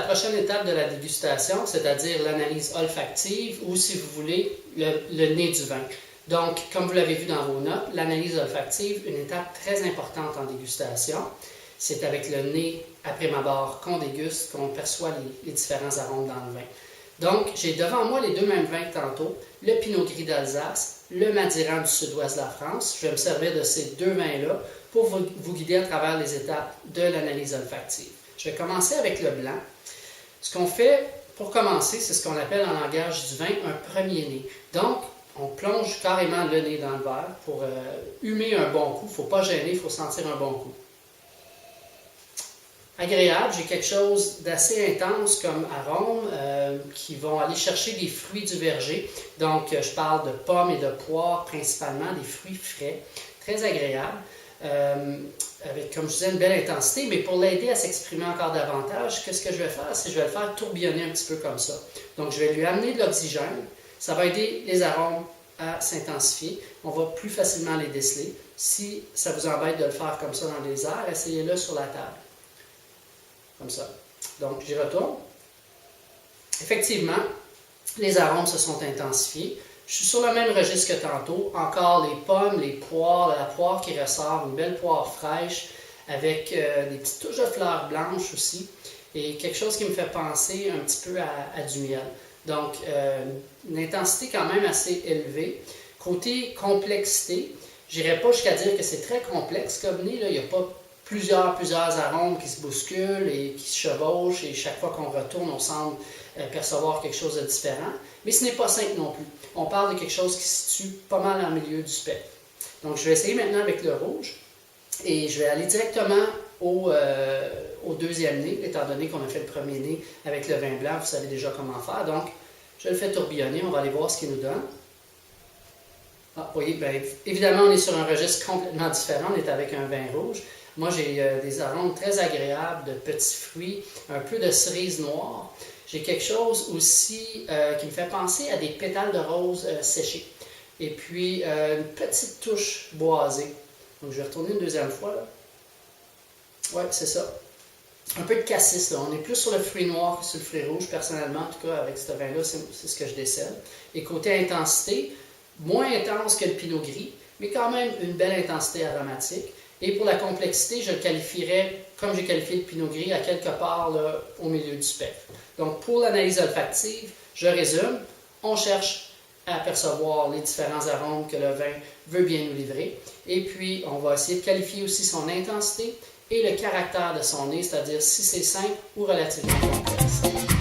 prochaine étape de la dégustation, c'est-à-dire l'analyse olfactive ou, si vous voulez, le nez du vin. Donc, comme vous l'avez vu dans vos notes, l'analyse olfactive, une étape très importante en dégustation. C'est avec le nez, après ma barre, qu'on déguste, qu'on perçoit les différents arômes dans le vin. Donc, j'ai devant moi les deux mêmes vins que tantôt, le Pinot Gris d'Alsace, le Madiran du sud-ouest de la France. Je vais me servir de ces deux vins-là pour vous guider à travers les étapes de l'analyse olfactive. Je vais commencer avec le blanc. Ce qu'on fait pour commencer, c'est ce qu'on appelle en langage du vin un premier nez. Donc, on plonge carrément le nez dans le verre pour humer un bon coup. Il ne faut pas gêner, il faut sentir un bon coup. Agréable, j'ai quelque chose d'assez intense comme arôme qui vont aller chercher des fruits du verger. Donc, je parle de pommes et de poires principalement, des fruits frais, très agréables, avec, comme je disais, une belle intensité. Mais pour l'aider à s'exprimer encore davantage, qu'est-ce que je vais faire? C'est que je vais le faire tourbillonner un petit peu comme ça. Donc, je vais lui amener de l'oxygène. Ça va aider les arômes à s'intensifier. On va plus facilement les déceler. Si ça vous embête de le faire comme ça dans les airs, essayez-le sur la table. Comme ça. Donc, j'y retourne. Effectivement, les arômes se sont intensifiés. Je suis sur le même registre que tantôt. Encore les pommes, les poires, la poire qui ressort, une belle poire fraîche avec des petites touches de fleurs blanches aussi. Et quelque chose qui me fait penser un petit peu à du miel. Donc, une intensité quand même assez élevée. Côté complexité, je n'irai pas jusqu'à dire que c'est très complexe comme nez. Là. Il n'y a pas plusieurs arômes qui se bousculent et qui se chevauchent, et chaque fois qu'on retourne, on semble percevoir quelque chose de différent. Mais ce n'est pas simple non plus. On parle de quelque chose qui se situe pas mal en milieu du spectre. Donc, je vais essayer maintenant avec le rouge, et je vais aller directement au deuxième nez, étant donné qu'on a fait le premier nez avec le vin blanc, vous savez déjà comment faire. Donc, je le fais tourbillonner, on va aller voir ce qu'il nous donne. Ah, vous voyez, bien, évidemment, on est sur un registre complètement différent, on est avec un vin rouge. Moi, j'ai des arômes très agréables de petits fruits, un peu de cerise noire. J'ai quelque chose aussi qui me fait penser à des pétales de rose séchés. Et puis, une petite touche boisée. Donc, je vais retourner une deuxième fois. Oui, c'est ça. Un peu de cassis, là. On est plus sur le fruit noir que sur le fruit rouge, personnellement. En tout cas, avec ce vin-là, c'est ce que je décèle. Et côté intensité, moins intense que le Pinot Gris, mais quand même une belle intensité aromatique. Et pour la complexité, je le qualifierais, comme j'ai qualifié le Pinot Gris, à quelque part là, au milieu du spectre. Donc, pour l'analyse olfactive, je résume, on cherche à percevoir les différents arômes que le vin veut bien nous livrer. Et puis, on va essayer de qualifier aussi son intensité et le caractère de son nez, c'est-à-dire si c'est simple ou relativement complexe.